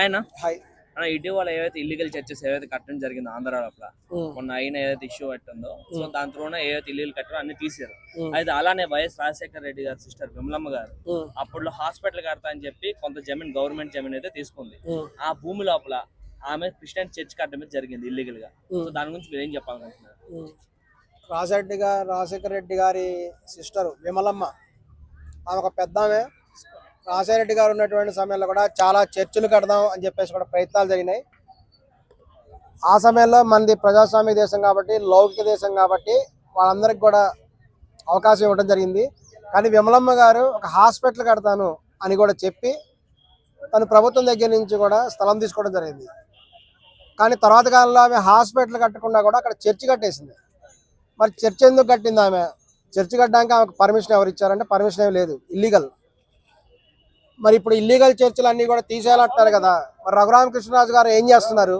ఆయన హాయ్. ఇటీవల ఏవైతే ఇల్లీగల్ చర్చెస్ ఏవైతే కట్టడం జరిగిందో ఆంధ్రాలో మొన్న అయిన ఏదైతే ఇష్యూ పట్టిందో సో దాంట్లోనే ఏవైతే ఇల్లీగల్ కట్టారో అన్ని తీసారు. అయితే అలానే వైఎస్ రాజశేఖర రెడ్డి గారి సిస్టర్ విమలమ్మ గారు అప్పుడు హాస్పిటల్ కడతా అని చెప్పి కొంత జమీన్ గవర్నమెంట్ జమీన్ అయితే తీసుకుంది. ఆ భూమి లోపల ఆమె క్రిస్టియన్ చర్చ్ కట్టడం జరిగింది ఇల్లీగల్ గా. సో దాని గురించి మీరు ఏం చెప్పాలనుకుంటున్నారు? రాజశేఖర రెడ్డి గారి సిస్టర్ విమలమ్మ ఆమె ఒక పెద్ద ఆమె. రాజశేఖర రెడ్డి గారు ఉన్నటువంటి సమయంలో కూడా చాలా చర్చిలు కడదాం అని చెప్పేసి కూడా ప్రయత్నాలు జరిగినాయి. ఆ సమయంలో మనది ప్రజాస్వామ్య దేశం కాబట్టి, లౌకిక దేశం కాబట్టి వాళ్ళందరికి కూడా అవకాశం ఇవ్వడం జరిగింది. కానీ విమలమ్మ గారు ఒక హాస్పిటల్ కడతాను అని కూడా చెప్పి తను ప్రభుత్వం దగ్గర నుంచి కూడా స్థలం తీసుకోవడం జరిగింది. కానీ తర్వాత కాలంలో ఆమె హాస్పిటల్ కట్టకుండా కూడా అక్కడ చర్చి కట్టేసింది. మరి చర్చ్ ఎందుకు కట్టింది? ఆమె చర్చి కట్టడానికి ఆమెకు పర్మిషన్ ఎవరు ఇచ్చారంటే పర్మిషన్ ఏమి లేదు, ఇల్లీగల్. మరి ఇప్పుడు ఇల్లీగల్ చర్చిలు అన్నీ కూడా తీసేయాలంటారు కదా. మరి రఘురామకృష్ణరాజు గారు ఏం చేస్తున్నారు?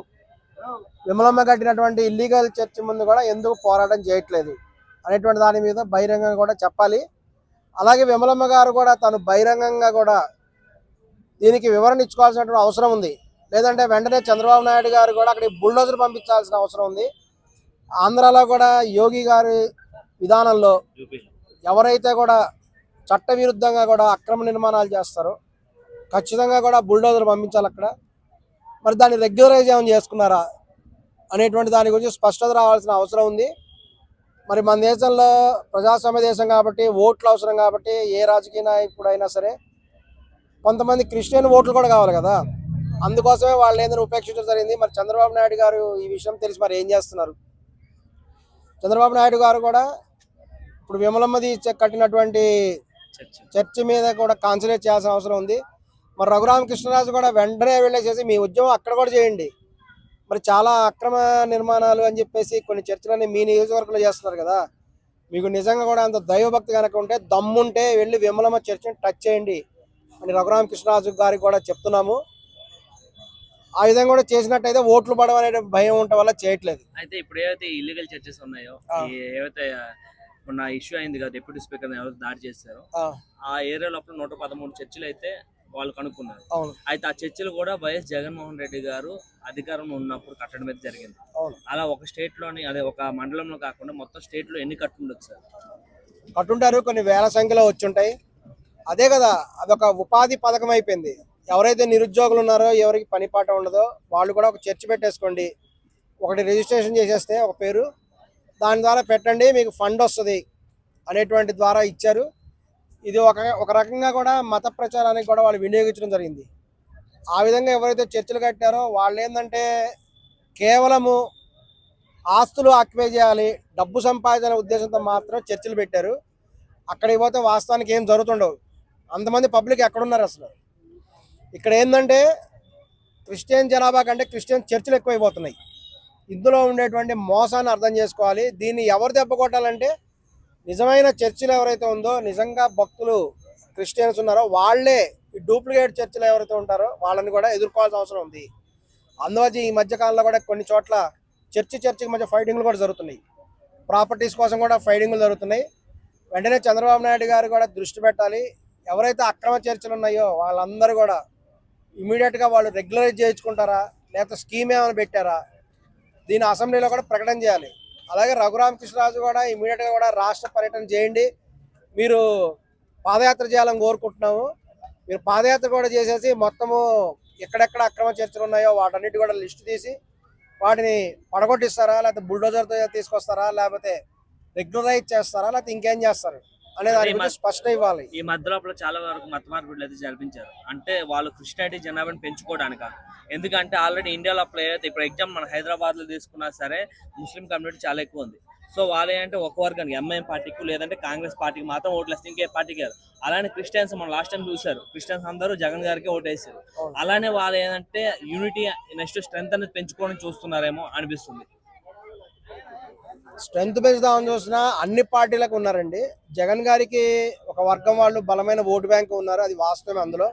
విమలమ్మ కట్టినటువంటి ఇల్లీగల్ చర్చి ముందు కూడా ఎందుకు పోరాటం చేయట్లేదు అనేటువంటి దాని మీద బహిరంగంగా కూడా చెప్పాలి. అలాగే విమలమ్మ గారు కూడా తను బహిరంగంగా కూడా దీనికి వివరణ ఇచ్చుకోవాల్సినటువంటి అవసరం ఉంది. లేదంటే వెంటనే చంద్రబాబు నాయుడు గారు కూడా అక్కడికి బుల్డోజర్ పంపించాల్సిన అవసరం ఉంది. ఆంధ్రాలో కూడా యోగి గారి విధానంలో ఎవరైతే కూడా చట్టవిరుద్ధంగా కూడా అక్రమ నిర్మాణాలు చేస్తారో ఖచ్చితంగా కూడా బుల్డోజర్ పంపించాలి అక్కడ. మరి దాన్ని రెగ్యులరైజ్ ఏమైనా చేసుకున్నారా అనేటువంటి దాని గురించి స్పష్టత రావాల్సిన అవసరం ఉంది. మరి మన దేశంలో ప్రజాస్వామ్య దేశం కాబట్టి ఓట్లు అవసరం కాబట్టి ఏ రాజకీయ నాయకుడైనా సరే కొంతమంది క్రిస్టియన్ ఓట్లు కూడా కావాలి కదా. అందుకోసమే వాళ్ళు ఏదైనా ఉపేక్షించడం జరిగింది. మరి చంద్రబాబు నాయుడు గారు ఈ విషయం తెలిసి మరి ఏం చేస్తున్నారు? చంద్రబాబు నాయుడు గారు కూడా ఇప్పుడు విమలమ్మది కట్టినటువంటి చర్చి మీద కూడా కాన్సన్ట్రేట్ చేయాల్సిన అవసరం ఉంది. మరి రఘురామకృష్ణరాజు కూడా వెంటనే వెళ్ళేసేసి మీ ఉద్యమం అక్కడ కూడా చేయండి. మరి చాలా అక్రమ నిర్మాణాలు అని చెప్పేసి కొన్ని చర్చలన్నీ మీ నియోజకవర్గంలో చేస్తున్నారు కదా. మీకు నిజంగా కూడా అంత దైవభక్తి కనుక ఉంటే దమ్ముంటే వెళ్ళి విమలమ్మ చర్చిని టచ్ చేయండి అని రఘురామకృష్ణరాజు గారికి కూడా చెప్తున్నాము. ఆ విధంగా కూడా చేసినట్టయితే ఓట్లు పడవనే భయం ఉండటం వల్ల చేయట్లేదు. అయితే ఇప్పుడు ఏవైతే ఇల్లీగల్ చర్చెస్ ఉన్నాయో, ఏవైతే మొన్న ఇష్యూ అయింది కదా, డిప్యూటీ స్పీకర్ ఎవరు దాడి చేశారో ఆ ఏరియా లోపల 113 చర్చిలు అయితే వాళ్ళు కనుక్కున్నారు. అయితే ఆ చర్చిలు కూడా వైఎస్ జగన్మోహన్ రెడ్డి గారు అధికారంలో ఉన్నప్పుడు కట్టడం అయితే జరిగింది. అలా ఒక స్టేట్ లోని అదే ఒక మండలంలో కాకుండా మొత్తం స్టేట్ లో ఎన్ని కట్టుండొచ్చు సార్? కట్టుంటారు, కొన్ని వేల సంఖ్యలో వచ్చుంటాయి. అదే కదా, అదొక ఉపాధి పథకం అయిపోయింది. ఎవరైతే నిరుద్యోగులు ఉన్నారో, ఎవరికి పని పాట ఉండదో వాళ్ళు కూడా ఒక చర్చ్ పెట్టేసుకోండి, ఒకటి రిజిస్ట్రేషన్ చేసేస్తే ఒక పేరు, దాని ద్వారా పెట్టండి మీకు ఫండ్ వస్తుంది అనేటువంటి ద్వారా ఇచ్చారు. ఇది ఒక రకంగా కూడా మత ప్రచారానికి కూడా వాళ్ళు వినియోగించడం జరిగింది. ఆ విధంగా ఎవరైతే చర్చలు కట్టారో వాళ్ళు ఏంటంటే కేవలము ఆస్తులు ఆక్యుపై చేయాలి, డబ్బు సంపాదించిన ఉద్దేశంతో మాత్రం చర్చలు పెట్టారు. అక్కడికి పోతే వాస్తవానికి ఏం జరుగుతుండవు. అంతమంది పబ్లిక్ ఎక్కడున్నారు అసలు? ఇక్కడ ఏంటంటే క్రిస్టియన్ జనాభా కంటే క్రిస్టియన్ చర్చిలు ఎక్కువైపోతున్నాయి. ఇందులో ఉండేటువంటి మోసాన్ని అర్థం చేసుకోవాలి. దీన్ని ఎవరు దెబ్బ కొట్టాలంటే నిజమైన చర్చిలు ఎవరైతే ఉందో, నిజంగా భక్తులు క్రిస్టియన్స్ ఉన్నారో వాళ్ళే. ఈ డూప్లికేట్ చర్చిలు ఎవరైతే ఉంటారో వాళ్ళని కూడా ఎదుర్కోవాల్సిన అవసరం ఉంది. అందువల్ల ఈ మధ్యకాలంలో కూడా కొన్ని చోట్ల చర్చికి మధ్య ఫైటింగ్లు కూడా జరుగుతున్నాయి. ప్రాపర్టీస్ కోసం కూడా ఫైటింగ్లు జరుగుతున్నాయి. వెంటనే చంద్రబాబు నాయుడు గారు కూడా దృష్టి పెట్టాలి. ఎవరైతే అక్రమ చర్చలు ఉన్నాయో వాళ్ళందరూ కూడా ఇమీడియట్గా వాళ్ళు రెగ్యులరైజ్ చేయించుకుంటారా, లేకపోతే స్కీమ్ ఏమైనా పెట్టారా, దీని అసెంబ్లీలో కూడా ప్రకటన చేయాలి. అలాగే రఘురామకృష్ణరాజు కూడా ఇమీడియట్గా కూడా రాష్ట్ర పర్యటన చేయండి. మీరు పాదయాత్ర చేయాలని కోరుకుంటున్నాము. మీరు పాదయాత్ర కూడా చేసేసి మొత్తము ఎక్కడెక్కడ అక్రమ చర్చలు ఉన్నాయో వాటన్నిటి కూడా లిస్టు తీసి వాటిని పడగొట్టిస్తారా, లేకపోతే బుల్డోజర్తో తీసుకొస్తారా, లేకపోతే రెగ్యులరైజ్ చేస్తారా, లేకపోతే ఇంకేం చేస్తారు అనే దాని గురించి స్పష్టత ఇవ్వాలి. ఈ మధ్యలో చాలా వరకు మత మార్పులు అయితే జరిపించారు. అంటే వాళ్ళు క్రిస్టియానిటీ జనాభాని పెంచుకోవడానిక. ఎందుకంటే ఆల్రెడీ ఇండియాలో అప్లై అయితే ఇప్పుడు ఎగ్జామ్ మన హైదరాబాద్ లో తీసుకున్నా సరే ముస్లిం కమ్యూనిటీ చాలా ఎక్కువ ఉంది. సో వాళ్ళు ఏంటంటే ఒక వర్గానికి ఎంఐఎం పార్టీకి లేదంటే కాంగ్రెస్ పార్టీకి మాత్రం ఓట్లు వేస్తే ఇంకే పార్టీకి కాదు. అలానే క్రిస్టియన్స్ మనం లాస్ట్ టైం చూసారు, క్రిస్టియన్స్ అందరూ జగన్ గారికి ఓటేసారు. అలానే వాళ్ళు ఏంటంటే యూనిటీ నెక్స్ట్ స్ట్రెంత్ అనేది పెంచుకోవడం చూస్తున్నారేమో అనిపిస్తుంది. స్ట్రెంత్ పెంచుదామని చూసినా అన్ని పార్టీలకు ఉన్నారండి. జగన్ గారికి ఒక వర్గం వాళ్ళు బలమైన ఓటు బ్యాంకు ఉన్నారు, అది వాస్తవమే అందులో.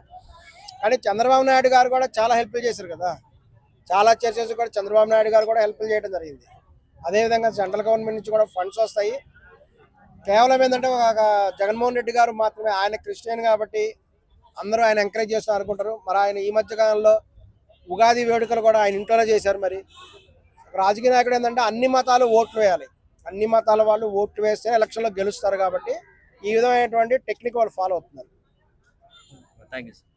కానీ చంద్రబాబు నాయుడు గారు కూడా చాలా హెల్ప్ చేశారు కదా. చాలా చర్చస్ కూడా చంద్రబాబు నాయుడు గారు కూడా హెల్ప్ చేయడం జరిగింది. అదేవిధంగా సెంట్రల్ గవర్నమెంట్ నుంచి కూడా ఫండ్స్ వస్తాయి. కేవలం ఏంటంటే ఒక జగన్మోహన్ రెడ్డి గారు మాత్రమే, ఆయన క్రిస్టియన్ కాబట్టి అందరూ ఆయన ఎంకరేజ్ చేస్తూ అనుకుంటారు. మరి ఆయన ఈ మధ్య కాలంలో ఉగాది వేడుకలు కూడా ఆయన ఇంట్లోనే చేశారు. మరి రాజకీయ నాయకుడు ఏంటంటే అన్ని మతాలు ఓట్లు వేయాలి, అన్ని మతాల వాళ్ళు ఓట్లు వేస్తే ఎలక్షన్లో గెలుస్తారు. కాబట్టి ఈ విధమైనటువంటి టెక్నిక్ వాళ్ళు ఫాలో అవుతున్నారు. Thank you sir.